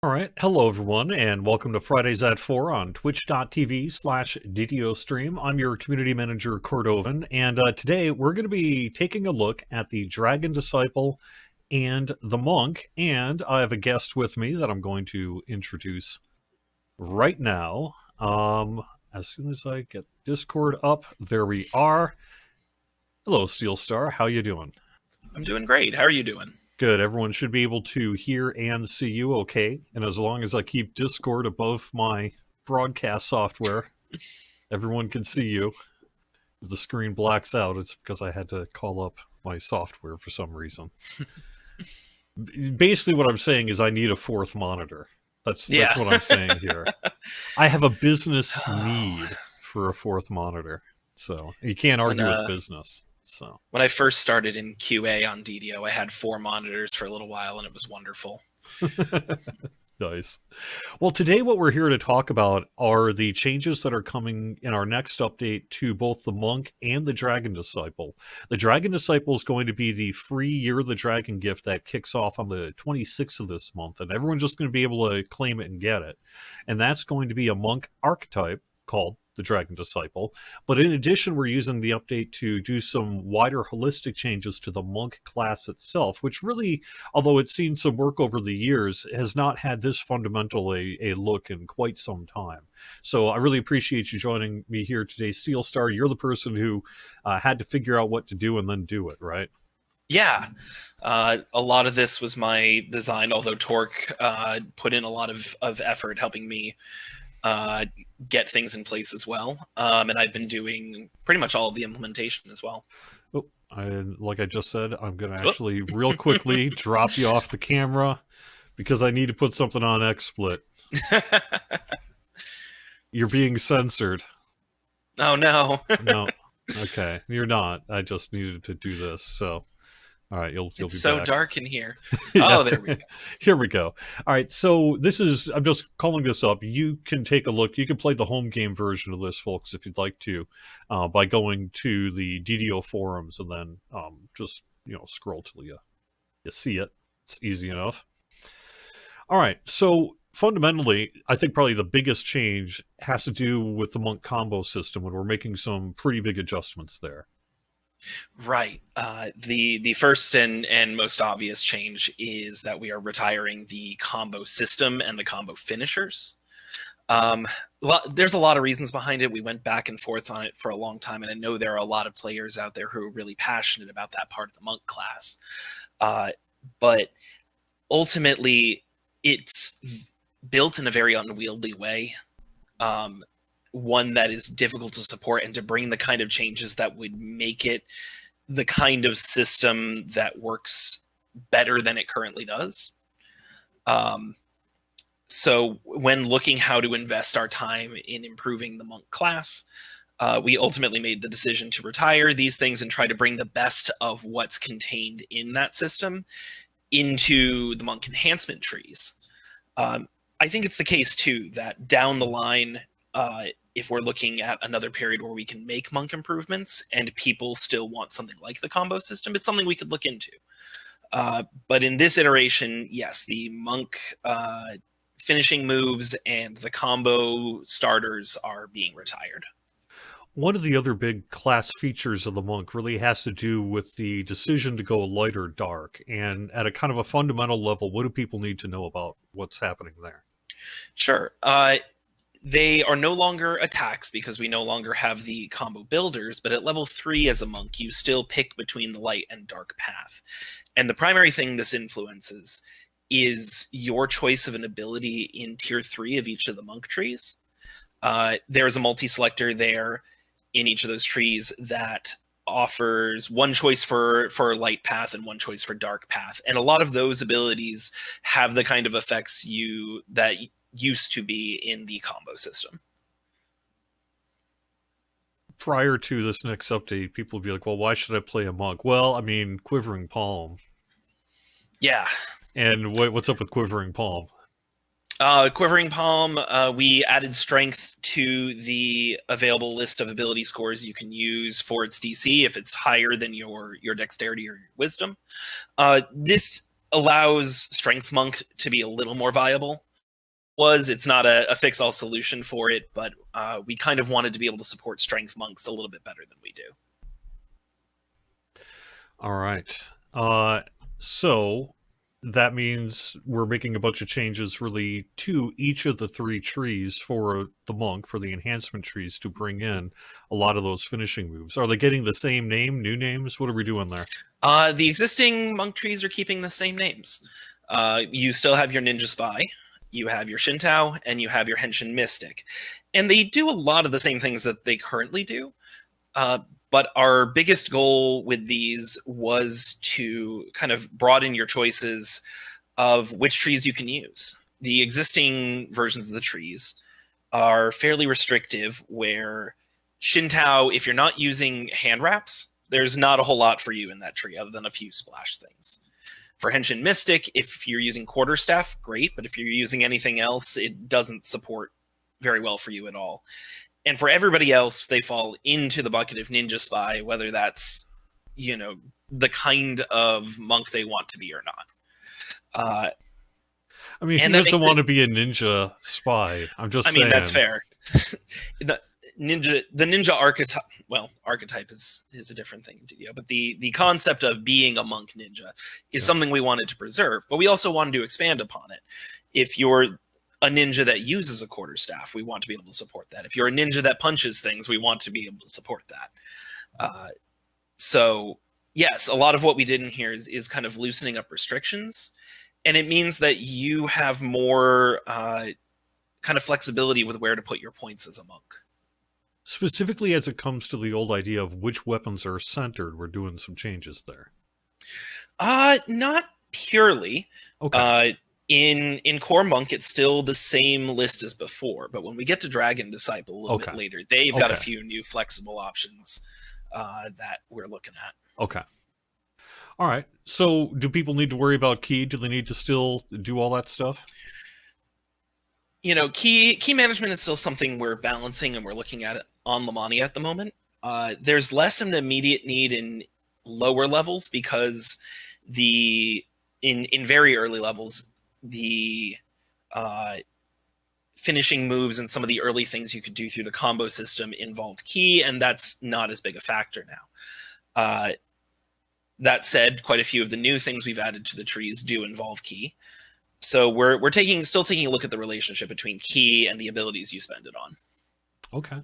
All right. Hello, everyone, and welcome to Fridays at 4 on twitch.tv/DDO stream. I'm your community manager, Cordovan, and today we're going to be taking a look at the Dragon Disciple and the Monk, and I have a guest with me that I'm going to introduce right now. As soon as I get Discord up, there we are. Hello, Steelstar. How you doing? I'm doing great. How are you doing? Good. Everyone should be able to hear and see you okay. And as long as I keep Discord above my broadcast software, everyone can see you. If the screen blacks out, it's because I had to call up my software for some reason. Basically, what I'm saying is I need a fourth monitor. That's Yeah. what I'm saying here. I have a business need for a fourth monitor. So you can't when argue with uh, business. So when I first started in QA on DDO, I had 4 monitors for a little while, and it was wonderful. nice. Well, today what we're here to talk about are the changes that are coming in our next update to both the Monk and the Dragon Disciple. The Dragon Disciple is going to be the free Year of the Dragon gift that kicks off on the 26th of this month, and everyone's just going to be able to claim it and get it. And that's going to be a Monk archetype called the Dragon Disciple. But in addition, we're using the update to do some wider holistic changes to the Monk class itself, which really, although it's seen some work over the years, has not had this fundamental a look in quite some time. So I really appreciate you joining me here today, Steelstar. You're the person who had to figure out what to do and then do it, right? Yeah. A lot of this was my design, although Torque put in a lot of effort helping me get things in place as well. And I've been doing pretty much all of the implementation as well. Oh, like I just said, I'm going to actually real quickly drop you off the camera because I need to put something on XSplit. You're being censored. Oh, no. No. Okay. You're not. I just needed to do this. So, all right. You'll be It's so back. dark in here. Yeah. Oh, there we go. Here we go. All right. So I'm just calling this up. You can take a look. You can play the home game version of this, folks, if you'd like to, by going to the DDO forums and then just, scroll till you see it. It's easy enough. All right. So fundamentally, I think probably the biggest change has to do with the Monk combo system when we're making some pretty big adjustments there. Right. The first and most obvious change is that we are retiring the combo system and the combo finishers. There's a lot of reasons behind it. We went back and forth on it for a long time, and I know there are a lot of players out there who are really passionate about that part of the Monk class. But ultimately, it's built in a very unwieldy way. One that is difficult to support, and to bring the kind of changes that would make it the kind of system that works better than it currently does. So when looking how to invest our time in improving the Monk class, we ultimately made the decision to retire these things and try to bring the best of what's contained in that system into the Monk enhancement trees. I think it's the case, too, that down the line, if we're looking at another period where we can make Monk improvements and people still want something like the combo system, it's something we could look into. But in this iteration, yes, the Monk finishing moves and the combo starters are being retired. One of the other big class features of the Monk really has to do with the decision to go light or dark. And at a kind of a fundamental level, what do people need to know about what's happening there? Sure. They are no longer attacks because we no longer have the combo builders, but at level 3 as a Monk, you still pick between the light and dark path. And the primary thing this influences is your choice of an ability in tier 3 of each of the Monk trees. There's a multi-selector there in each of those trees that offers one choice for light path and one choice for dark path. And a lot of those abilities have the kind of effects that used to be in the combo system. Prior to this next update, people would be like, well, why should I play a Monk? Well, I mean, Quivering Palm. Yeah. And what's up with Quivering Palm? Quivering Palm, we added strength to the available list of ability scores you can use for its DC if it's higher than your dexterity or your wisdom. This allows Strength Monk to be a little more viable. was. It's not a fix-all solution for it, but we kind of wanted to be able to support strength monks a little bit better than we do. All right. So that means we're making a bunch of changes really to each of the 3 trees for the monk, for the enhancement trees, to bring in a lot of those finishing moves. Are they getting the same name, new names? What are we doing there? The existing monk trees are keeping the same names. You still have your Ninja Spy, you have your Shintao, and you have your Henshin Mystic. And they do a lot of the same things that they currently do. But our biggest goal with these was to kind of broaden your choices of which trees you can use. The existing versions of the trees are fairly restrictive, where Shintao, if you're not using hand wraps, there's not a whole lot for you in that tree other than a few splash things. For Henshin Mystic, if you're using Quarterstaff, great, but if you're using anything else, it doesn't support very well for you at all. And for everybody else, they fall into the bucket of Ninja Spy, whether that's, the kind of monk they want to be or not. I mean, who doesn't want to be a ninja spy? I'm just saying. That's fair. The ninja archetype is a different thing, but the concept of being a monk ninja is something we wanted to preserve, but we also wanted to expand upon it. If you're a ninja that uses a quarterstaff, we want to be able to support that. If you're a ninja that punches things, we want to be able to support that. So yes, a lot of what we did in here is kind of loosening up restrictions, and it means that you have more kind of flexibility with where to put your points as a monk. Specifically as it comes to the old idea of which weapons are centered, we're doing some changes there. Not purely. Okay. In Core Monk, it's still the same list as before, but when we get to Dragon Disciple a little bit later, they've got a few new flexible options that we're looking at. Okay. All right. So do people need to worry about key? Do they need to still do all that stuff? Key management is still something we're balancing, and we're looking at it on Lamania at the moment. There's less of an immediate need in lower levels, because in very early levels, the finishing moves and some of the early things you could do through the combo system involved key, and that's not as big a factor now. That said, quite a few of the new things we've added to the trees do involve key. So we're still taking a look at the relationship between key and the abilities you spend it on. Okay.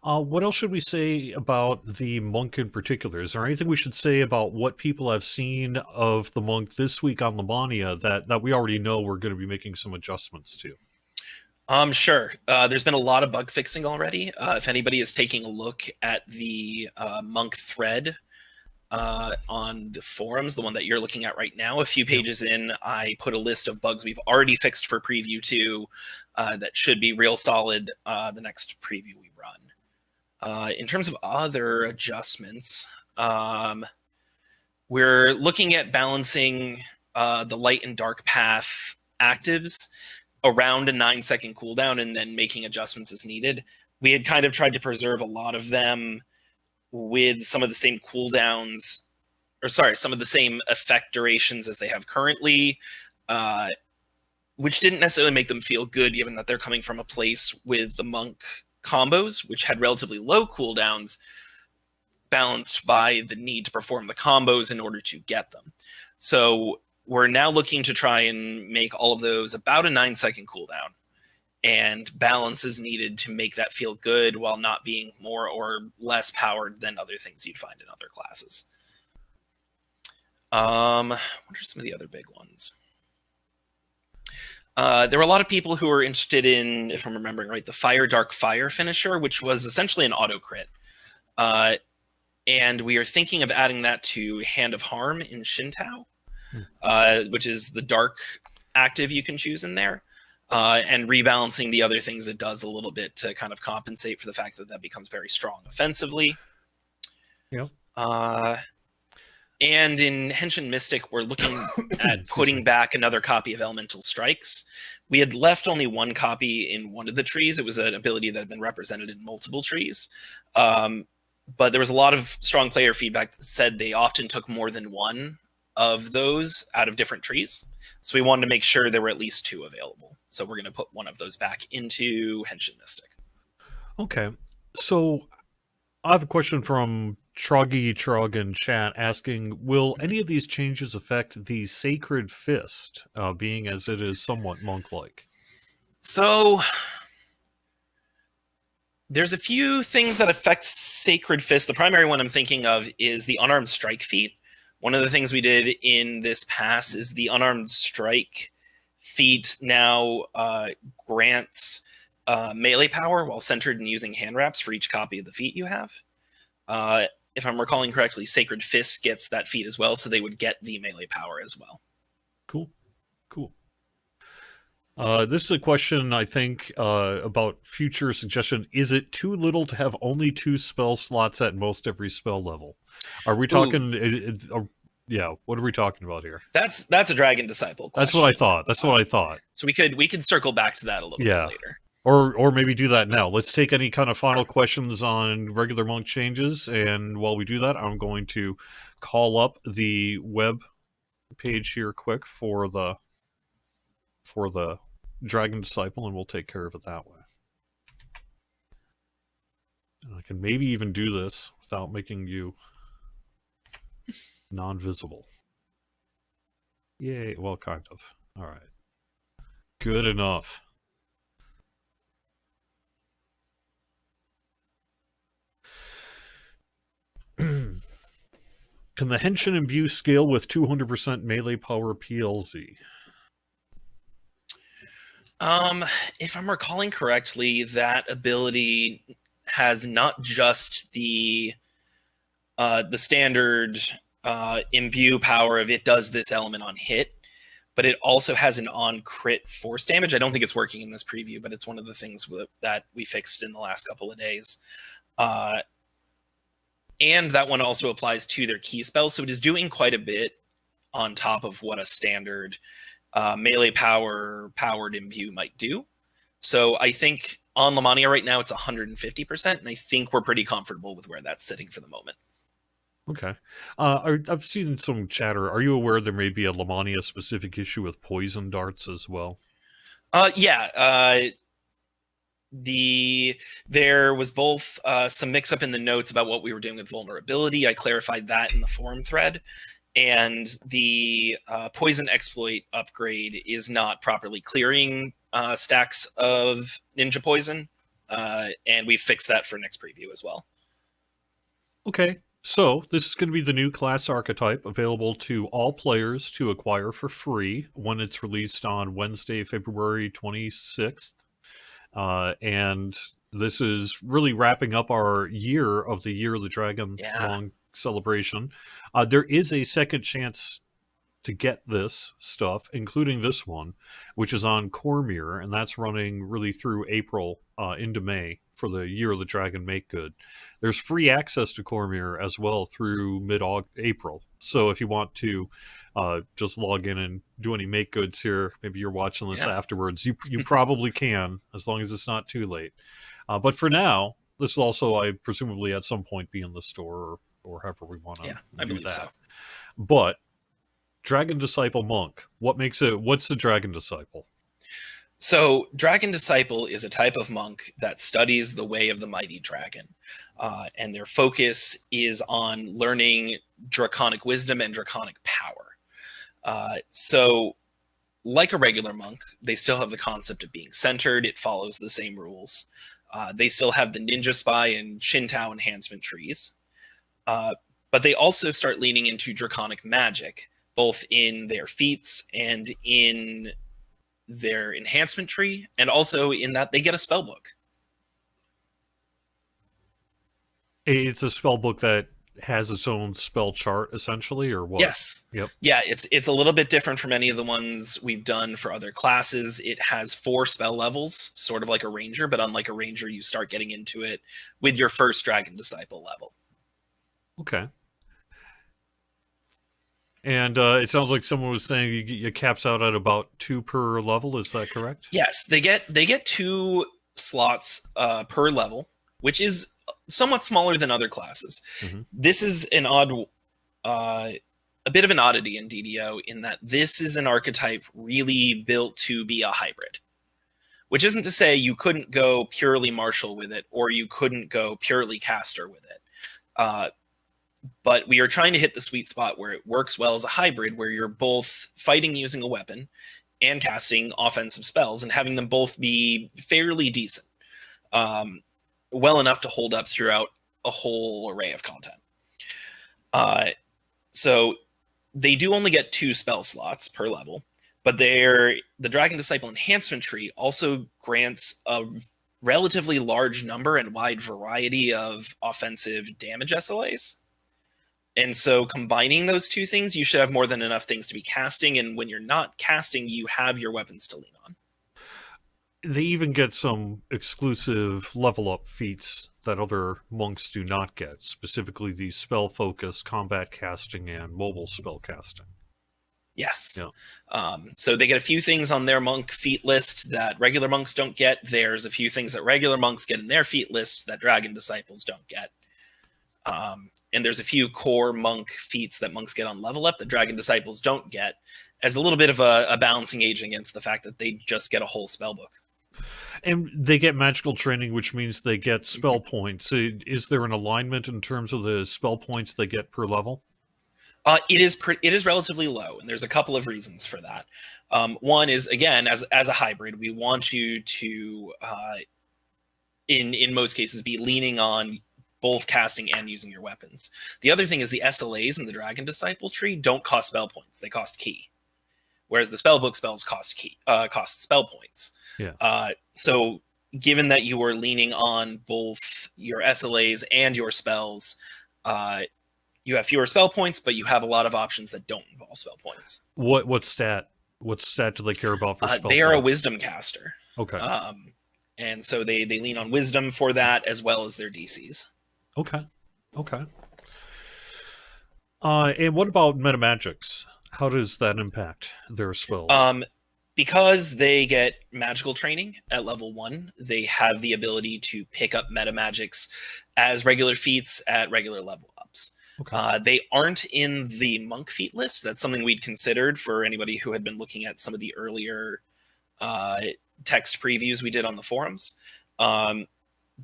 What else should we say about the monk in particular? Is there anything we should say about what people have seen of the monk this week on Lamania that we already know we're going to be making some adjustments to? Sure. There's been a lot of bug fixing already. If anybody is taking a look at the monk thread on the forums, the one that you're looking at right now, a few pages in, I put a list of bugs we've already fixed for Preview 2 that should be real solid the next preview we run. In terms of other adjustments, we're looking at balancing the light and dark path actives around a 9-second cooldown, and then making adjustments as needed. We had kind of tried to preserve a lot of them with some of the same cooldowns, some of the same effect durations as they have currently, which didn't necessarily make them feel good, given that they're coming from a place with the monk combos, which had relatively low cooldowns, balanced by the need to perform the combos in order to get them. So we're now looking to try and make all of those about a 9-second cooldown, and balance is needed to make that feel good while not being more or less powered than other things you'd find in other classes. What are some of the other big ones? There were a lot of people who were interested in, if I'm remembering right, the Fire Dark Fire finisher, which was essentially an auto crit. And we are thinking of adding that to Hand of Harm in Shintao, which is the dark active you can choose in there, and rebalancing the other things it does a little bit to kind of compensate for the fact that becomes very strong offensively. Yeah. And in Henshin Mystic, we're looking at putting back another copy of Elemental Strikes. We had left only one copy in one of the trees. It was an ability that had been represented in multiple trees. But there was a lot of strong player feedback that said they often took more than one of those out of different trees. So we wanted to make sure there were at least 2 available. So we're going to put one of those back into Henshin Mystic. Okay. So I have a question from Truggy Trug in chat asking, will any of these changes affect the Sacred Fist, being as it is somewhat monk-like? So there's a few things that affect Sacred Fist. The primary one I'm thinking of is the Unarmed Strike feat. One of the things we did in this pass is the Unarmed Strike feat now grants melee power while centered and using hand wraps for each copy of the feat you have. If I'm recalling correctly, Sacred Fist gets that feat as well, so they would get the melee power as well. Cool. This is a question, I think, about future suggestion. Is it too little to have only 2 spell slots at most every spell level? Are we talking... yeah, what are we talking about here? That's a Dragon Disciple question. That's what I thought. So we could circle back to that a little bit later. Or maybe do that now. Let's take any kind of final questions on regular monk changes, and while we do that, I'm going to call up the web page here quick for the Dragon Disciple, and we'll take care of it that way. And I can maybe even do this without making you non-visible. Yay, well, kind of. All right. Good enough. Can the Henshin Imbue scale with 200% melee power PLZ? If I'm recalling correctly, that ability has not just the standard imbue power of it does this element on hit, but it also has an on crit force damage. I don't think it's working in this preview, but it's one of the things that we fixed in the last couple of days. And that one also applies to their key spells, so it is doing quite a bit on top of what a standard melee powered imbue might do. So I think on Lamania right now it's 150%, and I think we're pretty comfortable with where that's sitting for the moment. Okay. I've seen some chatter. Are you aware there may be a Lamania specific issue with poison darts as well? Yeah. There was both some mix-up in the notes about what we were doing with vulnerability. I clarified that in the forum thread. And the poison exploit upgrade is not properly clearing stacks of ninja poison. And we fixed that for next preview as well. Okay. So this is going to be the new class archetype available to all players to acquire for free when it's released on Wednesday, February 26th. And this is really wrapping up our year of the Year of the Dragon long celebration. There is a second chance to get this stuff, including this one, which is on Cormier, and that's running really through April into May for the Year of the Dragon Make Good. There's free access to Cormier as well through mid-April. So if you want to just log in and do any make goods here, maybe you're watching this afterwards, you probably can, as long as it's not too late. But for now, this will also, I presumably, at some point be in the store or however we want to do that. So. But Dragon Disciple Monk, what's the Dragon Disciple? So Dragon Disciple is a type of monk that studies the way of the mighty dragon. And their focus is on learning draconic wisdom and draconic power. So like a regular monk, they still have the concept of being centered. It follows the same rules. They still have the ninja spy and Shintao enhancement trees. But they also start leaning into draconic magic, both in their feats and in their enhancement tree, and also in that they get a spell book. It's a spell book that has its own spell chart, essentially, or what? Yes. Yep. Yeah, it's a little bit different from any of the ones we've done for other classes. It has 4 spell levels, sort of like a ranger, but unlike a ranger, you start getting into it with your first Dragon Disciple level. Okay. And it sounds like someone was saying it caps out at about 2 per level. Is that correct? Yes, they get 2 slots per level, which is somewhat smaller than other classes. Mm-hmm. This is an odd a bit of an oddity in DDO in that this is an archetype really built to be a hybrid, which isn't to say you couldn't go purely martial with it or you couldn't go purely caster with it. But we are trying to hit the sweet spot where it works well as a hybrid, where you're both fighting using a weapon and casting offensive spells and having them both be fairly decent, well enough to hold up throughout a whole array of content. So they do only get 2 spell slots per level, but the Dragon Disciple Enhancement Tree also grants a relatively large number and wide variety of offensive damage SLAs. And so combining those 2 things, you should have more than enough things to be casting, and when you're not casting, you have your weapons to lean on. They even get some exclusive level up feats that other monks do not get, specifically the spell focus, combat casting, and mobile spell casting. Yes. Yeah. So they get a few things on their monk feat list that regular monks don't get. There's a few things that regular monks get in their feat list that Dragon Disciples don't get. And there's a few core monk feats that monks get on level up that Dragon Disciples don't get, as a little bit of a balancing agent against the fact that they just get a whole spell book. And they get magical training, which means they get spell points. Is there an alignment in terms of the spell points they get per level? It is relatively low, and there's a couple of reasons for that. One is, again, as a hybrid, we want you to, in most cases, be leaning on both casting and using your weapons. The other thing is the SLAs in the Dragon Disciple tree don't cost spell points; they cost key, whereas the spellbook spells cost spell points. Yeah. So given that you are leaning on both your SLAs and your spells, you have fewer spell points, but you have a lot of options that don't involve spell points. What stat do they care about for spell They are points? a wisdom caster. Okay. And so they lean on wisdom for that as well as their DCs. Okay. And what about metamagics? How does that impact their spells? Because they get magical training at level 1, they have the ability to pick up metamagics as regular feats at regular level ups. Okay. They aren't in the monk feat list. That's something we'd considered for anybody who had been looking at some of the earlier text previews we did on the forums.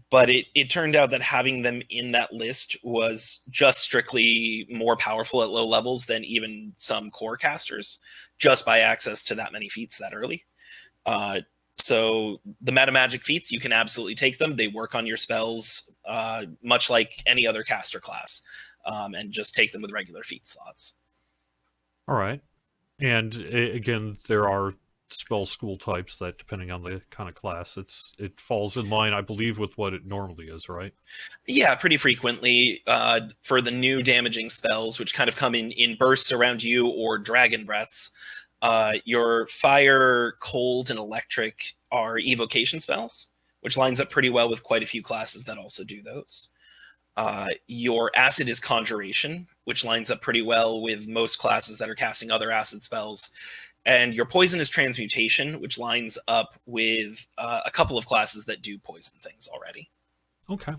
But it turned out that having them in that list was just strictly more powerful at low levels than even some core casters, just by access to that many feats that early. So the metamagic feats, you can absolutely take them. They work on your spells much like any other caster class, and just take them with regular feat slots. All right. And again, there are spell school types that, depending on the kind of class, it falls in line, I believe, with what it normally is, right? Yeah, pretty frequently. For the new damaging spells, which kind of come in bursts around you or dragon breaths, your fire, cold, and electric are evocation spells, which lines up pretty well with quite a few classes that also do those. Your acid is conjuration, which lines up pretty well with most classes that are casting other acid spells. And your poison is transmutation, which lines up with a couple of classes that do poison things already. Okay.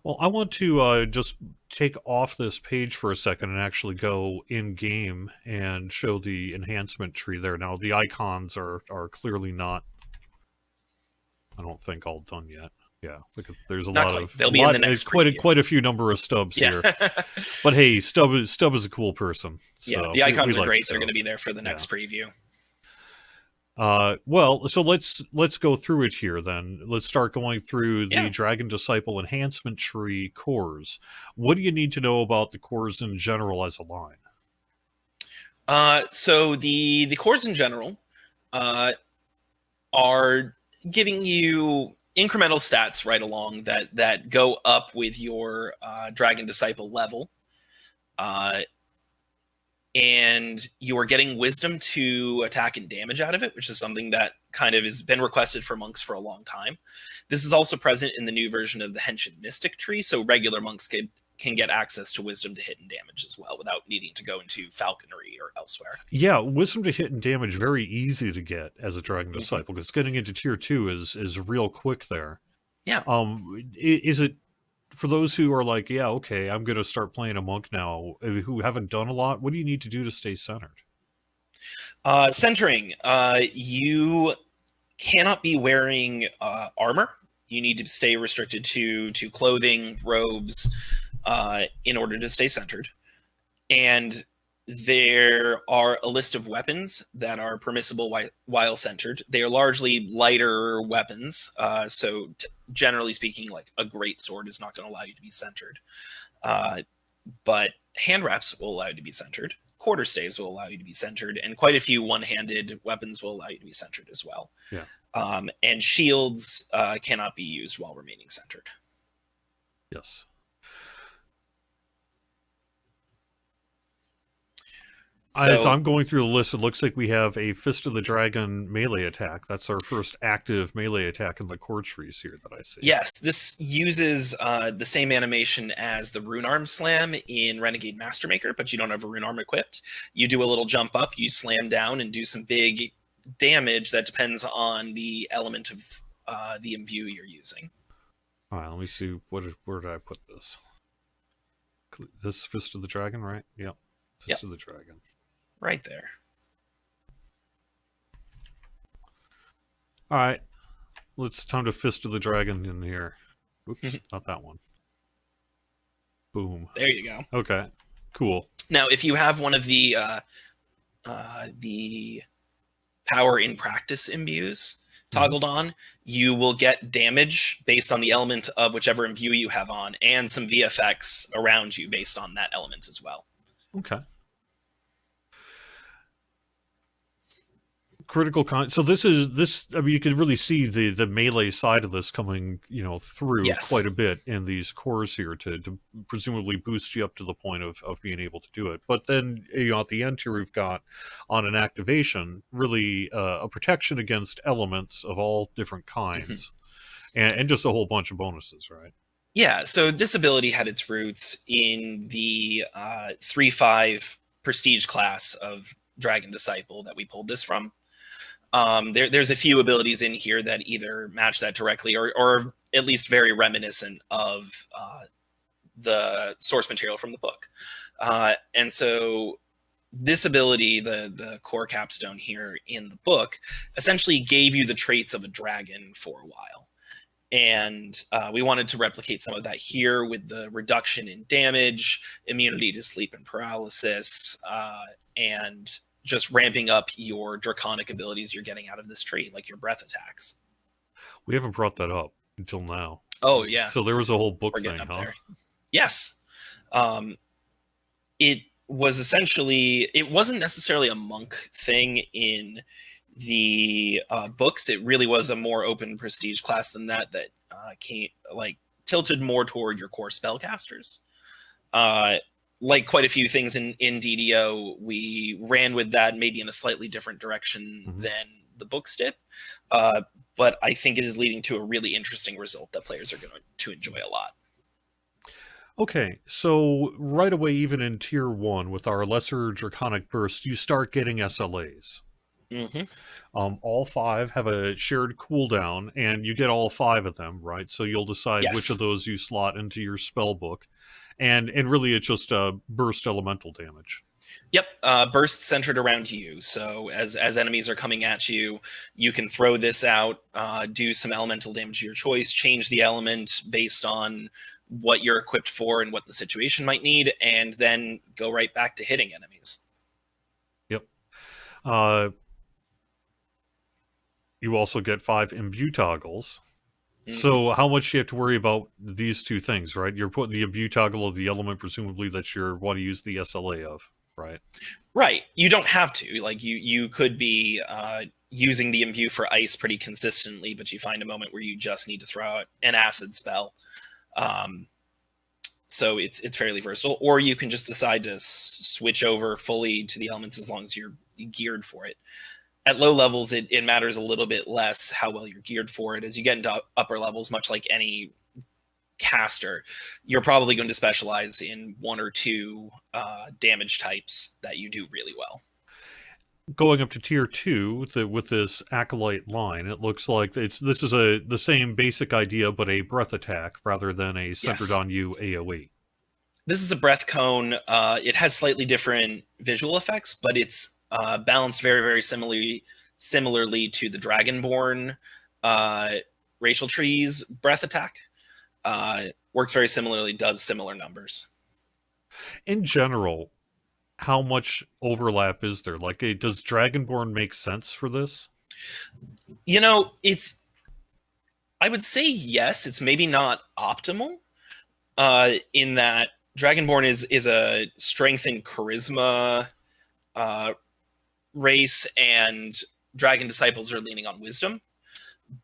Well, I want to just take off this page for a second and actually go in-game and show the enhancement tree there. Now, the icons are clearly not, I don't think, all done yet. Yeah, there's a Not lot quite. of... They'll be in the next quite a few number of stubs here. But hey, Stub is a cool person. So yeah, the icons are great. Stub. They're going to be there for the next preview. Well, so let's go through it here then. Let's start going through the Dragon Disciple Enhancement Tree cores. What do you need to know about the cores in general as a line? So the cores in general are giving you incremental stats right along that go up with your Dragon Disciple level. And you are getting wisdom to attack and damage out of it, which is something that kind of has been requested for monks for a long time. This is also present in the new version of the Henshin Mystic tree, so regular monks can get access to wisdom to hit and damage as well without needing to go into falconry or elsewhere. Yeah, wisdom to hit and damage, very easy to get as a Dragon Disciple, because getting into tier 2 is real quick there. Yeah. Is it for those who are like, yeah, okay, I'm going to start playing a monk now, who haven't done a lot, what do you need to do to stay centered? Centering. You cannot be wearing armor. You need to stay restricted to clothing, robes, in order to stay centered. And there are a list of weapons that are permissible while centered. They are largely lighter weapons. Generally speaking, like a great sword is not going to allow you to be centered. But hand wraps will allow you to be centered. Quarterstaves will allow you to be centered, and quite a few one-handed weapons will allow you to be centered as well. Yeah. And shields cannot be used while remaining centered. Yes. As I'm going through the list, it looks like we have a Fist of the Dragon melee attack. That's our first active melee attack in the core trees here that I see. Yes, this uses the same animation as the Rune Arm Slam in Renegade Mastermaker, but you don't have a Rune Arm equipped. You do a little jump up, you slam down, and do some big damage that depends on the element of the imbue you're using. All right, let me see. Where did I put this? This Fist of the Dragon, right? Yep. Fist of the Dragon. Right there. All right. Time to Fist of the Dragon in here. Oops, not that one. Boom. There you go. Okay, cool. Now, if you have one of the power in practice imbues toggled on, you will get damage based on the element of whichever imbue you have on, and some VFX around you based on that element as well. Okay. Critical so this. I mean, you can really see the melee side of this coming, through quite a bit in these cores here to presumably boost you up to the point of being able to do it. But then, at the end here, we've got on an activation really a protection against elements of all different kinds, and just a whole bunch of bonuses, right? Yeah. So this ability had its roots in the 3/5 prestige class of Dragon Disciple that we pulled this from. There's a few abilities in here that either match that directly or at least very reminiscent of the source material from the book. And so this ability, the core capstone here in the book, essentially gave you the traits of a dragon for a while. And we wanted to replicate some of that here with the reduction in damage, immunity to sleep and paralysis, and just ramping up your draconic abilities you're getting out of this tree, like your breath attacks. We haven't brought that up until now. Oh, yeah. So there was a whole book thing, huh? There. Yes. It was essentially, it wasn't necessarily a monk thing in the books. It really was a more open prestige class than that tilted more toward your core spellcasters. Like quite a few things in DDO, we ran with that maybe in a slightly different direction than the books did. But I think it is leading to a really interesting result that players are going to enjoy a lot. Okay, so right away, even in Tier 1, with our Lesser Draconic Burst, you start getting SLAs. All 5 have a shared cooldown, and you get all 5 of them, right? So you'll decide which of those you slot into your spell book. And really, it's just burst elemental damage. Yep, burst centered around you. So as enemies are coming at you, you can throw this out, do some elemental damage of your choice, change the element based on what you're equipped for and what the situation might need, and then go right back to hitting enemies. Yep. You also get 5 imbue toggles. So how much do you have to worry about these two things, right? You're putting the imbue toggle of the element, presumably, that you want to use the SLA of, right? Right. You don't have to. Like, you could be using the imbue for ice pretty consistently, but you find a moment where you just need to throw out an acid spell. So it's fairly versatile. Or you can just decide to switch over fully to the elements as long as you're geared for it. At low levels, it matters a little bit less how well you're geared for it. As you get into upper levels, much like any caster, you're probably going to specialize in 1 or 2 damage types that you do really well. going up to tier 2 with this acolyte line, it looks like this is the same basic idea, but a breath attack rather than a centered Yes. on you AoE. This is a breath cone. It has slightly different visual effects, but it's balanced very, very similarly to the Dragonborn uh, racial trees breath attack. Works very similarly, does similar numbers. In general, how much overlap is there? Like, does Dragonborn make sense for this? You know, it's I would say yes. It's maybe not optimal in that Dragonborn is a strength and charisma uh, race, and Dragon Disciples are leaning on wisdom.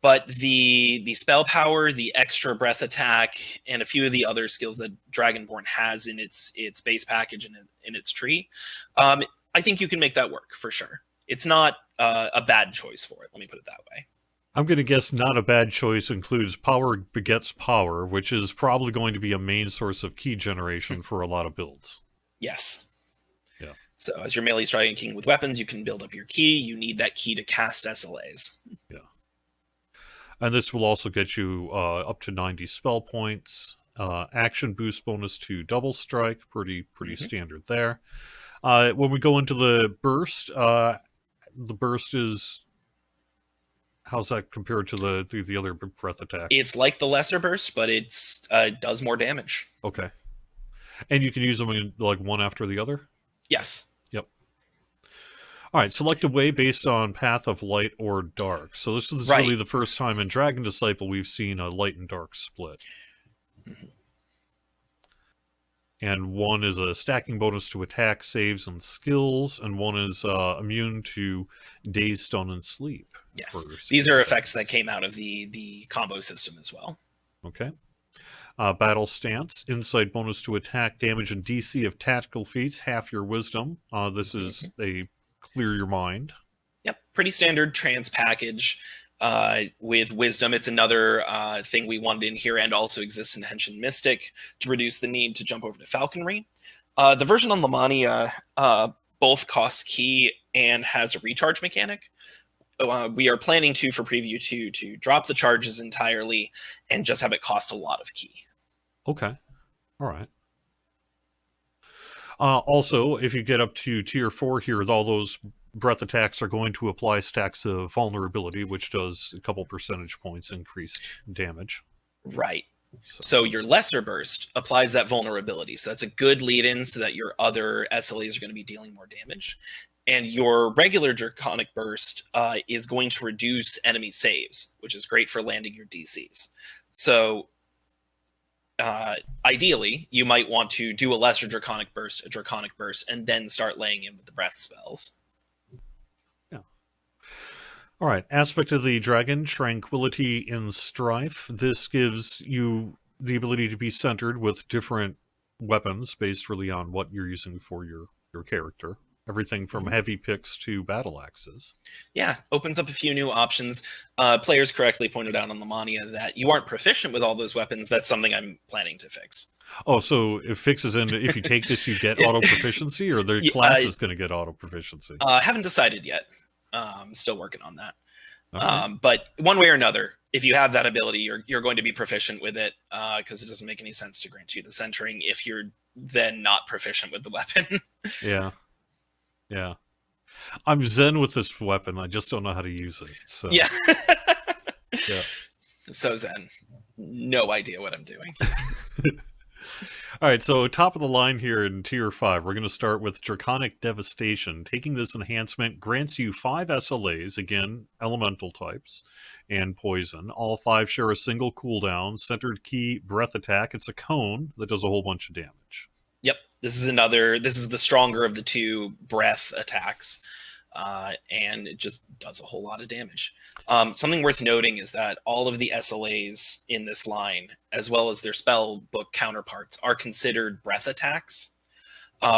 But the spell power, the extra breath attack, and a few of the other skills that Dragonborn has in its base package and in its tree, I think you can make that work for sure. It's not a bad choice for it. Let me put it that way. I'm going to guess not a bad choice includes power begets power, which is probably going to be a main source of key generation for a lot of builds. Yes. Yeah. So as your melee striking with weapons, you can build up your key. You need that key to cast SLAs. Yeah. And this will also get you up to 90 spell points. Action boost bonus to double strike, pretty standard there. When we go into the burst is, how's that compared to the other breath attack? It's like the lesser burst, but it's does more damage. Okay. And you can use them in, like, one after the other? Yes. Yep. All right, select a way based on path of light or dark. So this is Right. really the first time in Dragon Disciple we've seen a light and dark split. Mm-hmm. And one is a stacking bonus to attack, saves, and skills, and one is immune to daze, stun, and sleep. Yes. These are effects that came out of the combo system as well. Okay. Battle stance, insight bonus to attack, damage, and DC of tactical feats, half your wisdom. This is a clear your mind. Yep, pretty standard trans package with wisdom. It's another thing we wanted in here, and also exists in Henshin Mystic to reduce the need to jump over to Falconry. The version on Lamania both costs key and has a recharge mechanic. We are planning to, for preview 2, to drop the charges entirely and just have it cost a lot of key. Okay. All right. Also, if you get up to tier 4 here, all those breath attacks are going to apply stacks of vulnerability, which does a couple percentage points increased damage. Right. So your lesser burst applies that vulnerability. So that's a good lead in so that your other SLAs are going to be dealing more damage. And your regular Draconic Burst is going to reduce enemy saves, which is great for landing your DCs. So ideally, you might want to do a lesser Draconic Burst, a Draconic Burst, and then start laying in with the breath spells. Yeah. All right. Aspect of the dragon, Tranquility in Strife. This gives you the ability to be centered with different weapons based really on what you're using for your character. Everything from heavy picks to battle axes. Yeah, opens up a few new options. Players correctly pointed out on Lamania that you aren't proficient with all those weapons. That's something I'm planning to fix. Oh, so it fixes in if you take this, you get auto proficiency, or the class is going to get auto proficiency? Haven't decided yet. Still working on that. Okay. But one way or another, if you have that ability, you're going to be proficient with it, because it doesn't make any sense to grant you the centering if you're then not proficient with the weapon. Yeah. Yeah. I'm zen with this weapon. I just don't know how to use it. So. Yeah. Yeah. So zen. No idea what I'm doing. All right, so top of the line here in Tier 5, we're going to start with Draconic Devastation. Taking this enhancement grants you 5 SLAs, again, elemental types, and poison. All 5 share a single cooldown, centered key, breath attack. It's a cone that does a whole bunch of damage. Yep. This is the stronger of the 2 breath attacks, and it just does a whole lot of damage. Something worth noting is that all of the SLAs in this line, as well as their spell book counterparts, are considered breath attacks,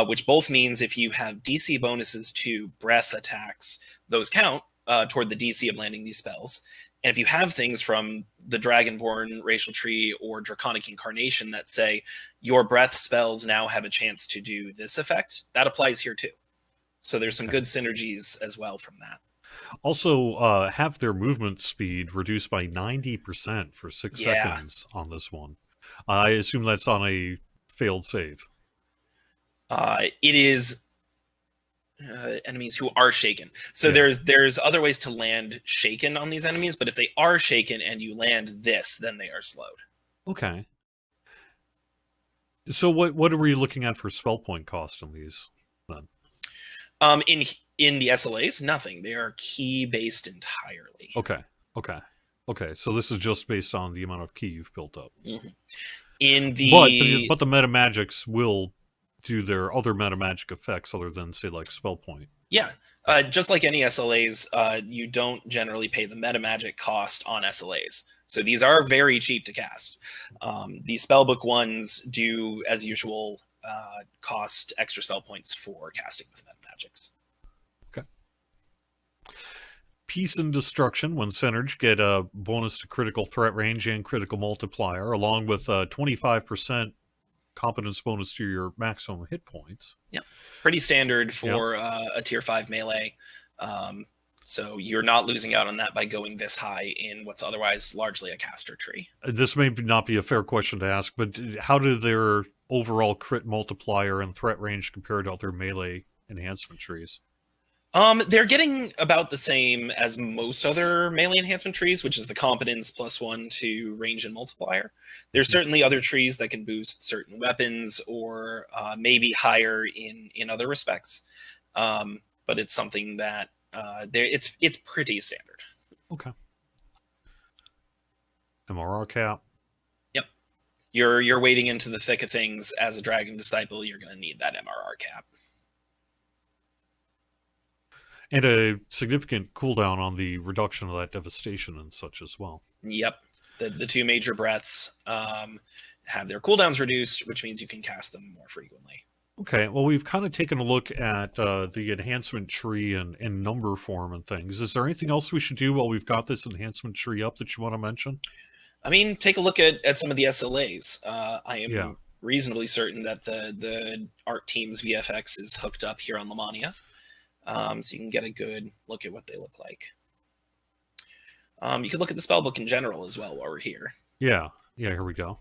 which both means if you have DC bonuses to breath attacks, those count toward the DC of landing these spells. And if you have things from the Dragonborn racial tree or Draconic Incarnation that say your breath spells now have a chance to do this effect, that applies here too. So there's some Okay. good synergies as well from that. Also, have their movement speed reduced by 90% for 6 Yeah, seconds on this one. I assume that's on a failed save. it is enemies who are shaken. So Yeah. there's other ways to land shaken on these enemies, but if they are shaken and you land this, then they are slowed. Okay. So what are we looking at for spell point cost in these then? In the SLAs, nothing. They are key based entirely. Okay. Okay. Okay. So this is just based on the amount of key you've built up. Mhm. In But the the meta magics will do their other meta magic effects other than say like spell point. Yeah, just like any SLAs, you don't generally pay the meta magic cost on SLAs. So these are very cheap to cast. The spellbook ones do, as usual, cost extra spell points for casting with meta magics. Okay. Peace and Destruction, when synerged, get a bonus to critical threat range and critical multiplier, along with a 25% competence bonus to your maximum hit points. Yep, pretty standard Yep. for a tier 5 melee. Um, so you're not losing out on that by going this high in what's otherwise largely a caster tree. This may not be a fair question to ask, but how do their overall crit multiplier and threat range compare to other melee enhancement trees? They're getting about the same as most other melee enhancement trees, which is the competence +1 to range and multiplier. There's certainly other trees that can boost certain weapons or maybe higher in other respects, but it's something that it's pretty standard. Okay. MRR cap. Yep, you're wading into the thick of things as a dragon disciple. You're going to need that MRR cap. And a significant cooldown on the reduction of that devastation and such as well. Yep, the two major breaths have their cooldowns reduced, which means you can cast them more frequently. Okay, well, we've kind of taken a look at the enhancement tree and number form and things. Is there anything else we should do while we've got this enhancement tree up that you want to mention? I mean, take a look at some of the SLAs. I am Yeah. reasonably certain that the art team's VFX is hooked up here on Lamania, so you can get a good look at what they look like. You can look at the spellbook in general as well while we're here. Yeah, here we go.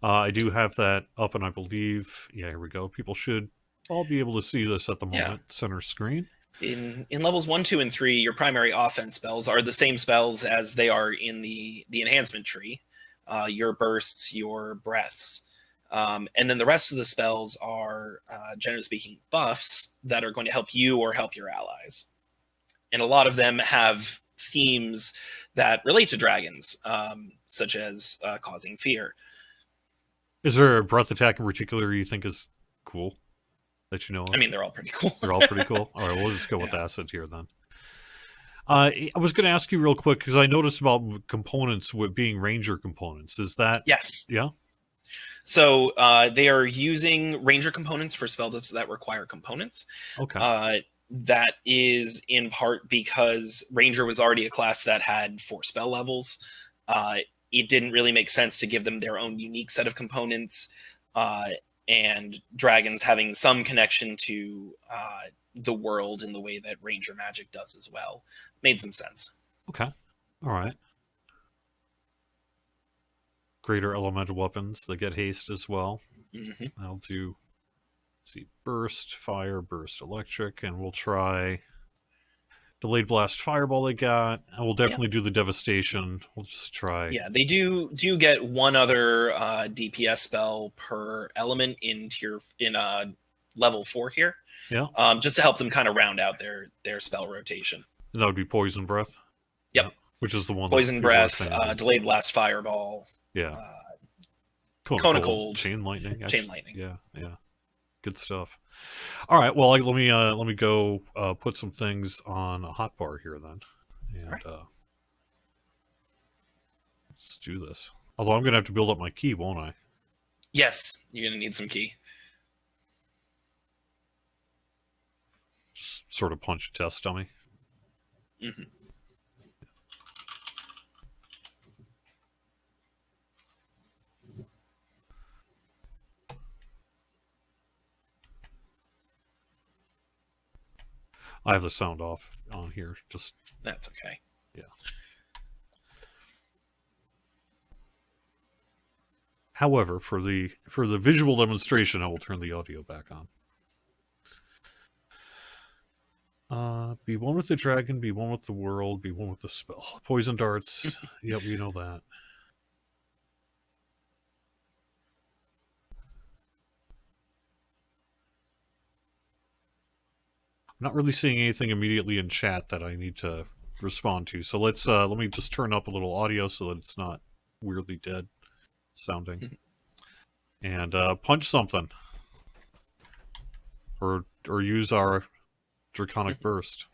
I do have that up, and I believe, here we go. People should all be able to see this at the moment. Yeah. Center screen. In levels 1, 2, and 3, your primary offense spells are the same spells as they are in the enhancement tree. Your bursts, your breaths. And then the rest of the spells are, generally speaking, buffs that are going to help you or help your allies. And a lot of them have themes that relate to dragons, such as causing fear. Is there a breath attack in particular you think is cool that you know of? I mean, they're all pretty cool. They're all pretty cool. All right, we'll just go with acid here then. I was going to ask you real quick because I noticed about components with being ranger components. Is that Yes. Yeah? So they are using ranger components for spells that require components. Okay. That is in part because ranger was already a class that had 4 spell levels. It didn't really make sense to give them their own unique set of components, and dragons having some connection to the world in the way that ranger magic does as well made some sense. Okay. All right. Greater elemental weapons. They get haste as well. Mm-hmm. I'll do, let's see, burst, fire, burst, electric, and we'll try delayed blast fireball they got. And we'll definitely do the devastation. We'll just try. Yeah, they do get one other DPS spell per element in level 4 here. Yeah. Just to help them kind of round out their spell rotation. And that would be poison breath. Yep. Yeah. Which is the one. Poison breath, delayed blast fireball. Yeah. Cone of cold. Chain lightning. Chain lightning. Yeah. Good stuff. All right. Well, let me go put some things on a hotbar here then, and right. Let's do this. Although I'm gonna have to build up my key, won't I? Yes, you're gonna need some key. Just sort of punch test dummy. Mm-hmm. I have the sound off on here. Just That's okay. yeah. However, for the visual demonstration, I will turn the audio back on. Be one with the dragon, be one with the world, be one with the spell. Poison darts. Yep, we know that. I'm not really seeing anything immediately in chat that I need to respond to. So let me just turn up a little audio so that it's not weirdly dead sounding. And punch something. Or use our Draconic Burst.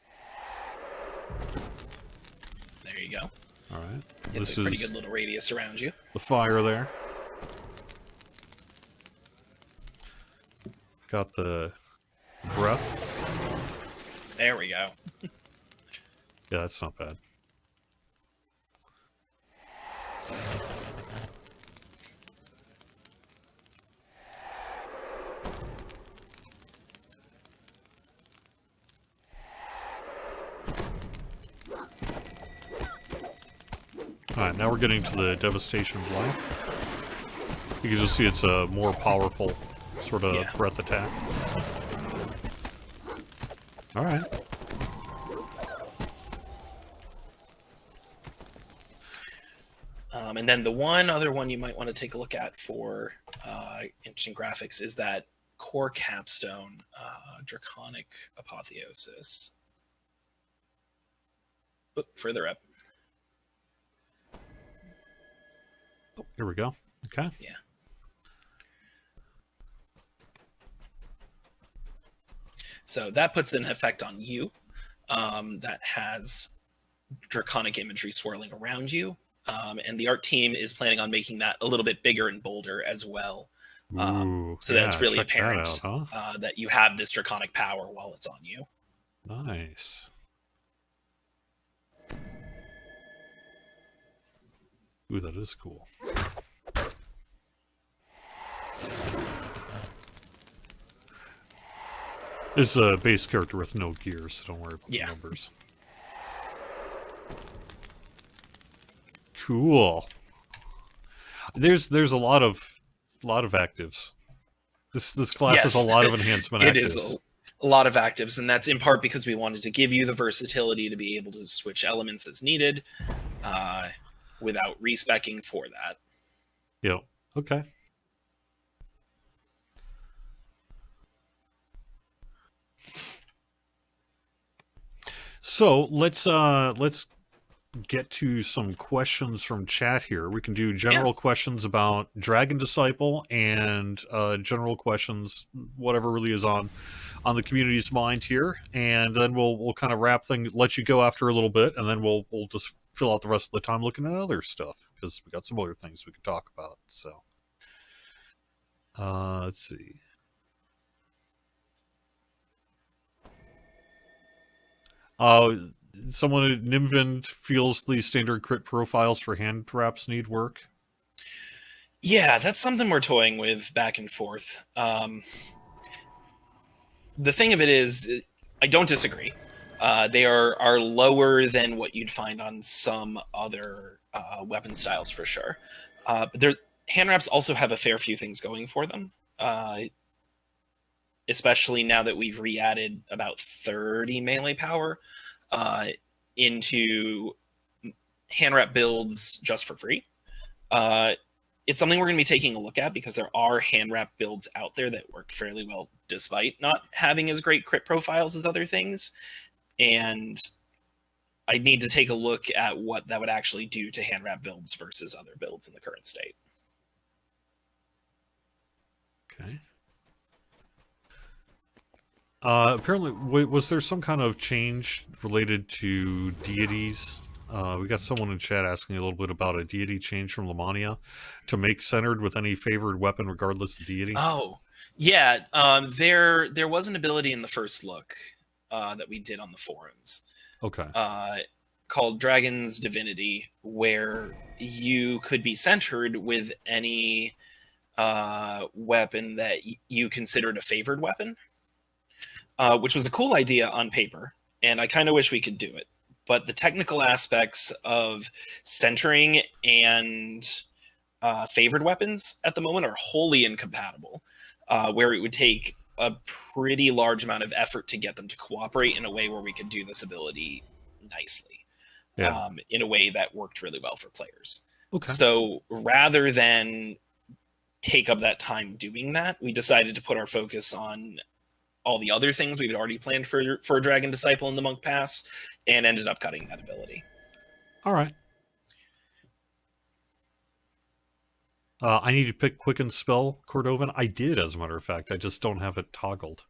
There you go. All right. It's a pretty good little radius around you. The fire there. Got the breath. There we go. Yeah, that's not bad. Alright, now we're getting to the Devastation Blight. You can just see it's a more powerful sort of breath attack. Alright. And then the one other one you might want to take a look at for interesting graphics is that core capstone, Draconic Apotheosis. Oop, further up. Oh, here we go. Okay. Yeah. So that puts an effect on you that has draconic imagery swirling around you. And the art team is planning on making that a little bit bigger and bolder as well. Ooh, so that it's really apparent that out, huh? that you have this draconic power while it's on you. Nice. Ooh, that is cool. It's a base character with no gears, so don't worry about the numbers. Cool. There's a lot of actives. This class has a lot of enhancement actives. It is a lot of actives, and that's in part because we wanted to give you the versatility to be able to switch elements as needed without respecking for that. Yep. Okay. So let's get to some questions from chat here. We can do general questions about Dragon Disciple and general questions, whatever really is on the community's mind here, and then we'll kind of wrap things, let you go after a little bit, and then we'll just fill out the rest of the time looking at other stuff because we got some other things we could talk about. So let's see. Someone at Nimvind feels the standard crit profiles for hand traps need work. Yeah, that's something we're toying with back and forth. The thing of it is, I don't disagree. They are lower than what you'd find on some other weapon styles for sure. But hand wraps also have a fair few things going for them. Especially now that we've re-added about 30 melee power into hand wrap builds just for free. It's something we're going to be taking a look at because there are hand wrap builds out there that work fairly well despite not having as great crit profiles as other things. And I need to take a look at what that would actually do to hand wrap builds versus other builds in the current state. Okay. Apparently, was there some kind of change related to deities? We got someone in chat asking a little bit about a deity change from Lamania to make centered with any favored weapon regardless of deity. Oh, yeah. There was an ability in the first look that we did on the forums. Okay. Called Dragon's Divinity, where you could be centered with any weapon that you considered a favored weapon. which was a cool idea on paper, and I kind of wish we could do it. But the technical aspects of centering and favored weapons at the moment are wholly incompatible, where it would take a pretty large amount of effort to get them to cooperate in a way where we could do this ability nicely, Yeah. in a way that worked really well for players. Okay. So rather than take up that time doing that, we decided to put our focus on all the other things we've already planned for Dragon Disciple in the Monk Pass, and ended up cutting that ability. All right. I need to pick Quicken Spell, Cordovan. I did, as a matter of fact. I just don't have it toggled.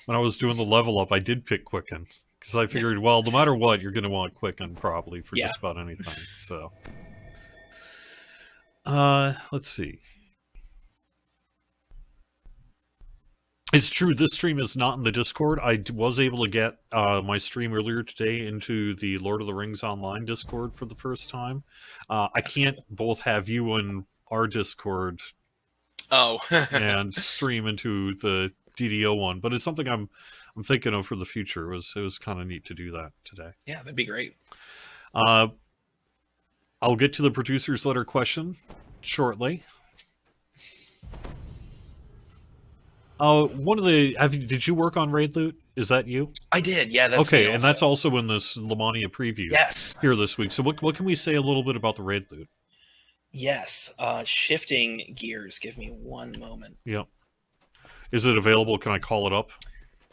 When I was doing the level up, I did pick Quicken. Because I figured, well, no matter what, you're going to want Quicken probably for just about anything. So, let's see. It's true, this stream is not in the Discord. I was able to get my stream earlier today into the Lord of the Rings Online Discord for the first time. I can't both have you in our Discord and stream into the DDO one, but it's something I'm thinking of for the future. It was kind of neat to do that today. Yeah, that'd be great. I'll get to the producer's letter question shortly. Did you work on Raid Loot? Is that you? I did, yeah. That's okay, and that's also in this Lamania preview. Yes. Here this week. So what can we say a little bit about the Raid Loot? Yes. Shifting gears. Give me one moment. Yep. Is it available? Can I call it up?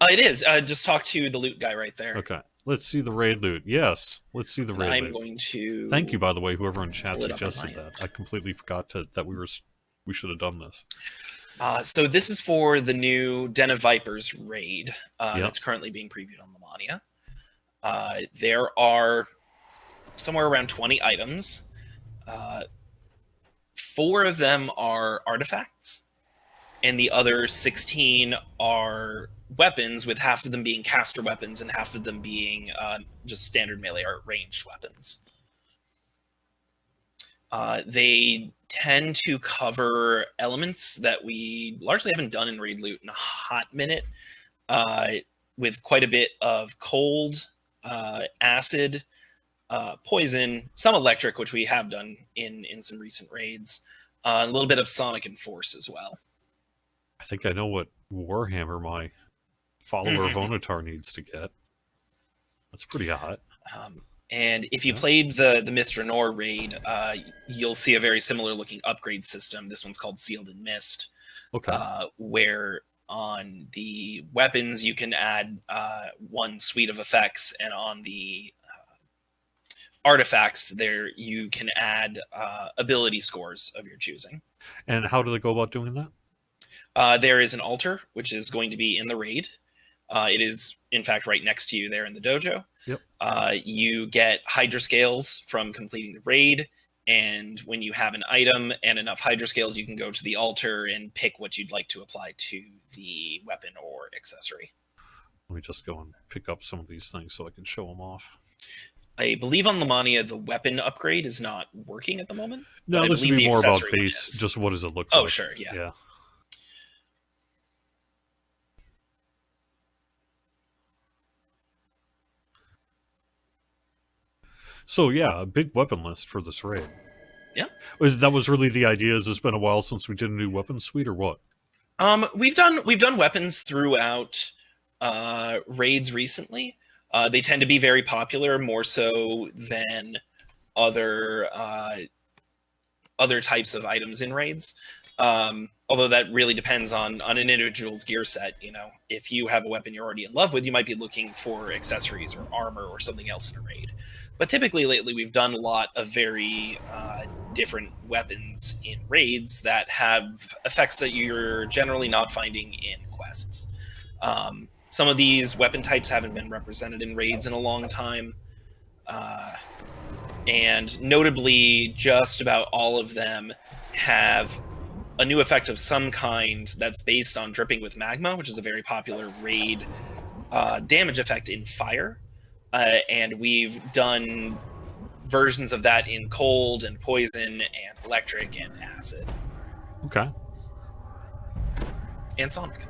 It is. Just talk to the loot guy right there. Okay. Let's see the Raid Loot. Yes. Let's see the Raid Loot. I'm going to... Thank you, by the way, whoever in chat suggested that. I completely forgot that we should have done this. So this is for the new Den of Vipers raid. That's currently being previewed on Lamania. There are somewhere around 20 items. 4 of them are artifacts, and the other 16 are weapons, with half of them being caster weapons and half of them being just standard melee or ranged weapons. They tend to cover elements that we largely haven't done in Raid Loot in a hot minute, with quite a bit of cold, acid, poison, some electric, which we have done in some recent raids, a little bit of sonic and force as well. I think I know what Warhammer my follower of Onatar needs to get. That's pretty hot. And if you played the Mithranor raid, you'll see a very similar looking upgrade system. This one's called Sealed in Mist. Okay. Where on the weapons you can add one suite of effects, and on the artifacts there you can add ability scores of your choosing. And how do they go about doing that? There is an altar, which is going to be in the raid. It is, in fact, right next to you there in the dojo. Yep. You get Hydra Scales from completing the raid, and when you have an item and enough Hydra Scales, you can go to the altar and pick what you'd like to apply to the weapon or accessory. Let me just go and pick up some of these things so I can show them off. I believe on Lamania the weapon upgrade is not working at the moment. No, this would be more about base. Just what does it look like? Oh, sure, yeah. Yeah. So yeah, a big weapon list for this raid. Yeah. That was really the idea. Has it's been a while since we did a new weapon suite, or what? We've done weapons throughout raids recently. They tend to be very popular, more so than other types of items in raids. Although that really depends on an individual's gear set. You know, if you have a weapon you're already in love with, you might be looking for accessories or armor or something else in a raid. But typically lately we've done a lot of very different weapons in raids that have effects that you're generally not finding in quests. Some of these weapon types haven't been represented in raids in a long time. And notably, just about all of them have a new effect of some kind that's based on dripping with magma, which is a very popular raid damage effect in fire. And we've done versions of that in cold and poison and electric and acid. Okay. And sonic.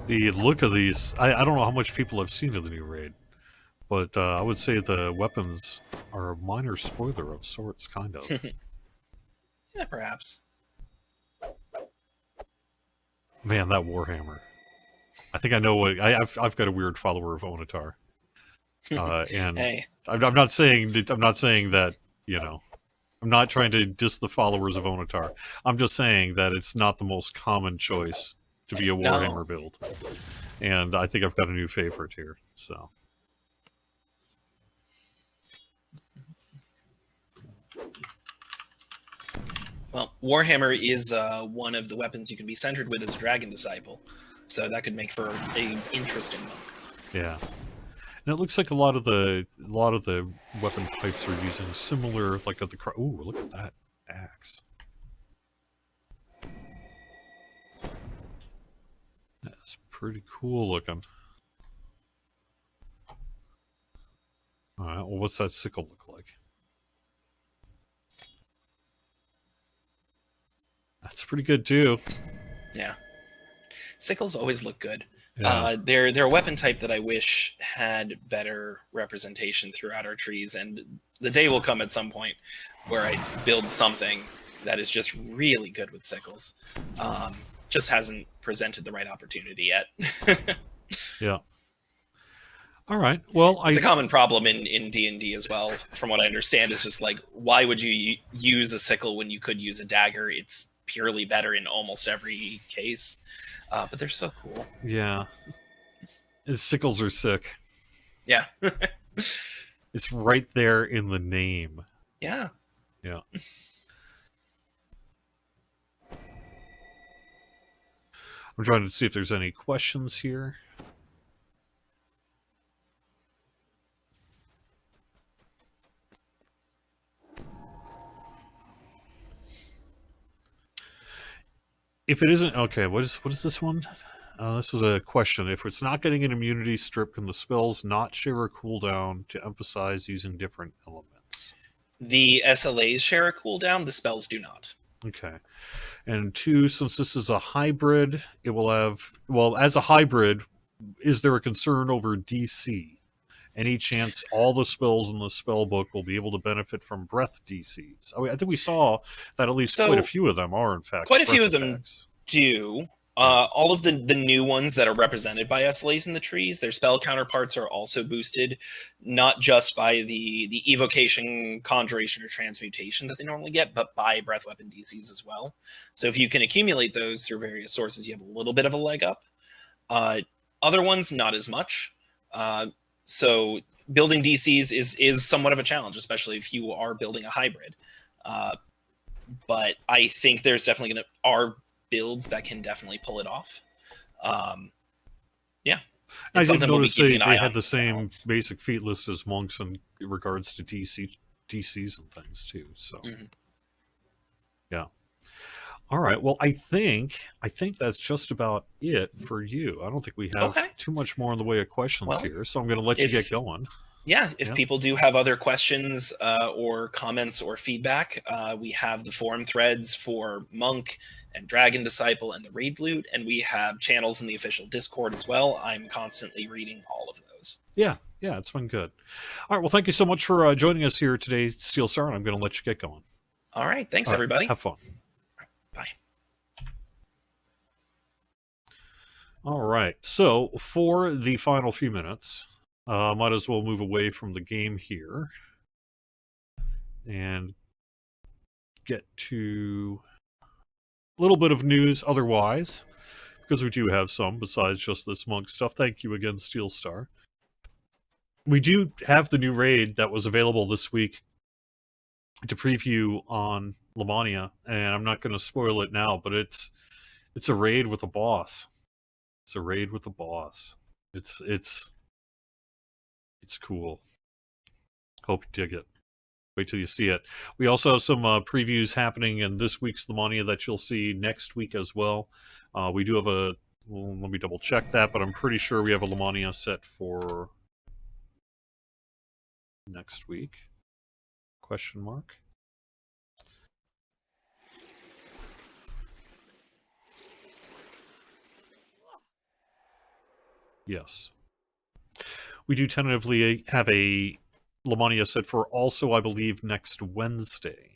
The look of these, I don't know how much people have seen of the new raid, but I would say the weapons are a minor spoiler of sorts, kind of. Yeah, perhaps. Man, that Warhammer. I think I know what I've got a weird follower of Onatar, and Hey, I'm not saying that you know I'm not trying to diss the followers of Onatar. I'm just saying that it's not the most common choice to be a no. Warhammer build, and I think I've got a new favorite here. So Well, Warhammer is one of the weapons you can be centered with as a Dragon Disciple, so that could make for a interesting monk. yeah, and it looks like a lot of the weapon types are using similar like of the. Ooh, look at that axe. That's pretty cool looking. All right, well, what's that sickle look like? That's pretty good too. Yeah, sickles always look good. Yeah, They're a weapon type that I wish had better representation throughout our trees, and the day will come at some point where I build something that is just really good with sickles. Just hasn't presented the right opportunity yet. yeah. All right. Well, It's a common problem in D&D as well, from what I understand. Is just like, why would you use a sickle when you could use a dagger? It's purely better in almost every case, but they're so cool. yeah. His sickles are sick. Yeah. It's right there in the name. Yeah. Yeah. I'm trying to see if there's any questions here. If it isn't okay, what is this one? This was a question. If it's not getting an immunity strip, can the spells not share a cooldown to emphasize using different elements? The SLAs share a cooldown. The spells do not. Okay. And two, since this is a hybrid, it will have, well, as a hybrid, is there a concern over DC? Any chance all the spells in the spell book will be able to benefit from breath DCs? I think we saw that at least quite a So few of them are, in fact, quite a few breath of them attacks. do. Yeah. All of the new ones that are represented by SLAs in the trees, their spell counterparts are also boosted, not just by the evocation, conjuration, or transmutation that they normally get, but by breath weapon DCs as well. So if you can accumulate those through various sources, you have a little bit of a leg up. Uh, Other ones, not as much. So building DCs is somewhat of a challenge, especially if you are building a hybrid. But I think there's definitely are builds that can definitely pull it off. Yeah, I it's did something we'll be notice keeping an they eye had on the for same balance. basic feat list as monks in regards to DCs and things too. So Mm-hmm. yeah. All right. Well, I think that's just about it for you. I don't think we have Okay. too much more in the way of questions Well, here, so I'm going to let you get if going. if Yeah. people do have other questions or comments or feedback, we have the forum threads for Monk and Dragon Disciple and the Raid Loot, and we have channels in the official Discord as well. I'm constantly reading all of those. Yeah. Yeah. It's been good. All right. Well, thank you so much for joining us here today, Steelstar, and I'm going to let you get going. All right. Thanks, All right. everybody. Have fun. Bye. All right. So for the final few minutes, might as well move away from the game here and get to a little bit of news otherwise, because we do have some besides just this monk stuff. Thank you again, Steelstar. We do have the new raid that was available this week to preview on Lamania, and I'm not going to spoil it now, but it's a raid with a boss. It's a raid with a boss. It's cool. Hope you dig it. Wait till you see it. We also have some previews happening in this week's Lamania that you'll see next week as well. We do have well, let me double check that, but I'm pretty sure we have a Lamania set for next week. Question mark. Yes. We do tentatively have a Lamania set for also, I believe, next Wednesday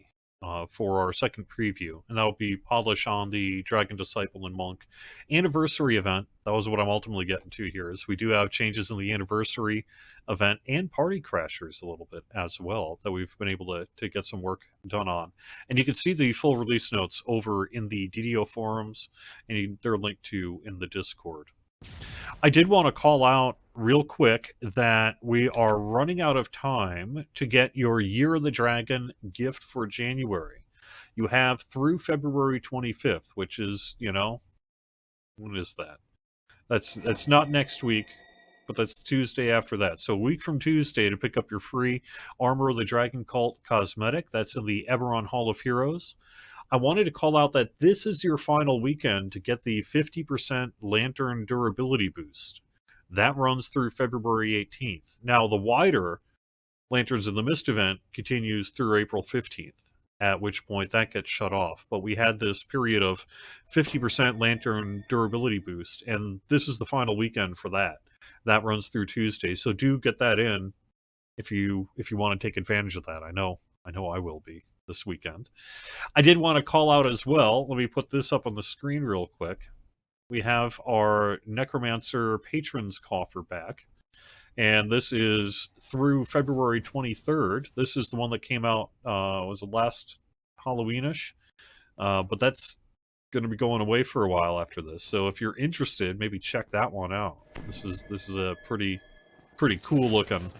for our second preview. And that'll be Polish on the Dragon Disciple and Monk anniversary event. That was what I'm ultimately getting to here, is we do have changes in the anniversary event and Party Crashers a little bit as well that we've been able to get some work done on. And you can see the full release notes over in the DDO forums, and they're linked to in the Discord. I did want to call out real quick that we are running out of time to get your Year of the Dragon gift for January. You have through February 25th, which is, what is that? That's not next week, but that's Tuesday after that. So a week from Tuesday to pick up your free Armor of the Dragon Cult cosmetic. That's in the Eberron Hall of Heroes. I wanted to call out that this is your final weekend to get the 50% Lantern durability boost. That runs through February 18th. Now, the wider Lanterns in the Mist event continues through April 15th, at which point that gets shut off. But we had this period of 50% Lantern durability boost, and this is the final weekend for that. That runs through Tuesday, so do get that in if you want to take advantage of that. I know I will be this weekend. I did want to call out as well, let me put this up on the screen real quick. We have our Necromancer Patrons Coffer back, and this is through February 23rd. This is the one that came out, was it last Halloweenish? But that's going to be going away for a while after this. So if you're interested, maybe check that one out. This is a pretty cool looking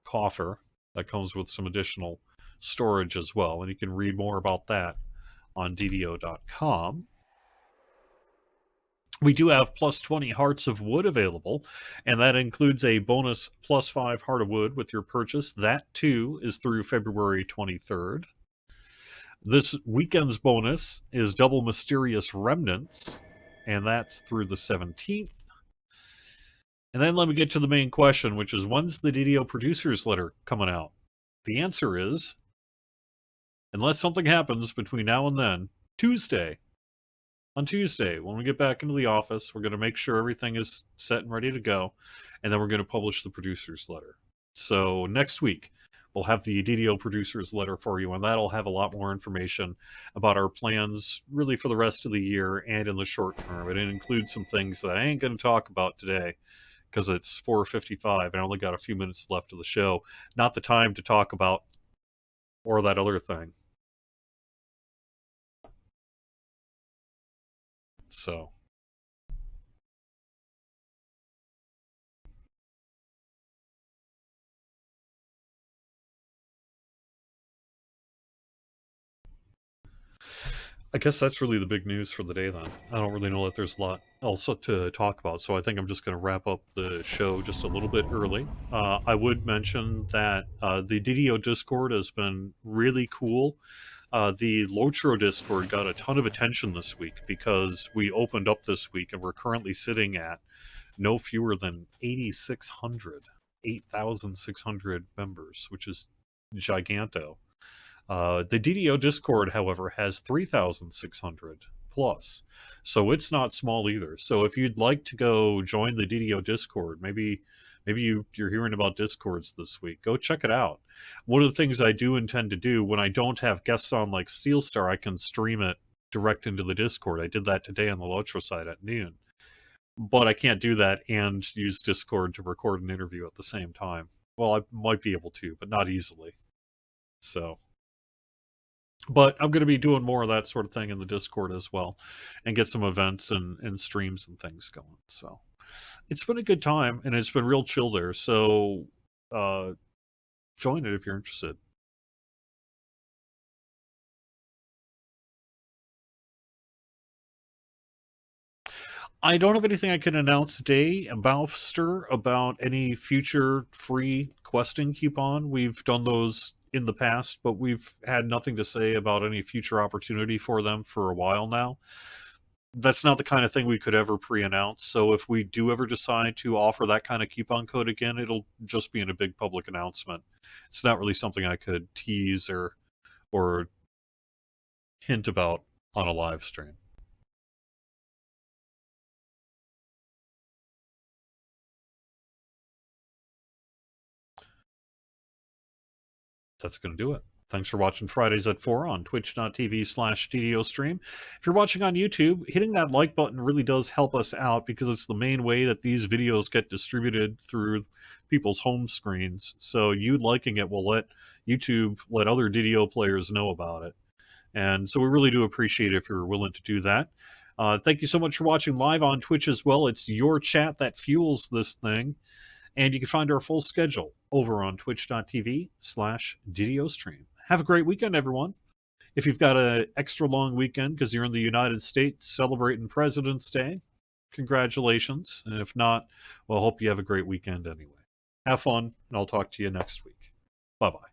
coffer that comes with some additional storage as well, and you can read more about that on ddo.com. We do have plus 20 Hearts of Wood available, and that includes a bonus plus 5 Heart of Wood with your purchase. That too is through February 23rd. This weekend's bonus is Double Mysterious Remnants, and that's through the 17th. And then let me get to the main question, which is, when's the DDO Producers Letter coming out? The answer is, unless something happens between now and then, Tuesday. On Tuesday, when we get back into the office, we're going to make sure everything is set and ready to go, and then we're going to publish the Producers Letter. So next week, we'll have the DDO Producers Letter for you, and that'll have a lot more information about our plans really for the rest of the year and in the short term. And it includes some things that I ain't going to talk about today, because it's 4:55 and I only got a few minutes left of the show. Not the time to talk about or that other thing. So I guess that's really the big news for the day then. I don't really know that there's a lot else to talk about, so I think I'm just going to wrap up the show just a little bit early. I would mention that the DDO Discord has been really cool. The Lotro Discord got a ton of attention this week because we opened up this week, and we're currently sitting at no fewer than 8,600 members, which is giganto. The DDO Discord, however, has 3,600 plus, so it's not small either. So if you'd like to go join the DDO Discord, maybe you're hearing about Discords this week, go check it out. One of the things I do intend to do when I don't have guests on like Steelstar, I can stream it direct into the Discord. I did that today on the Lotro side at noon, but I can't do that and use Discord to record an interview at the same time. Well, I might be able to, but not easily. So, but I'm going to be doing more of that sort of thing in the Discord as well, and get some events and streams and things going. So it's been a good time, and it's been real chill there. So join it if you're interested. I don't have anything I can announce today, Balfster, about any future free questing coupon. We've done those in the past, but we've had nothing to say about any future opportunity for them for a while now. That's not the kind of thing we could ever pre-announce. So if we do ever decide to offer that kind of coupon code again, it'll just be in a big public announcement. It's not really something I could tease or hint about on a live stream. That's going to do it. Thanks for watching Fridays at 4 on twitch.tv/DDOstream. If you're watching on YouTube, hitting that like button really does help us out because it's the main way that these videos get distributed through people's home screens. So you liking it will let YouTube, let other DDO players know about it. And so we really do appreciate it if you're willing to do that. Thank you so much for watching live on Twitch as well. It's your chat that fuels this thing. And you can find our full schedule over on twitch.tv/DDOstream. Have a great weekend, everyone. If you've got an extra long weekend because you're in the United States celebrating President's Day, congratulations. And if not, well, I hope you have a great weekend anyway. Have fun, and I'll talk to you next week. Bye-bye.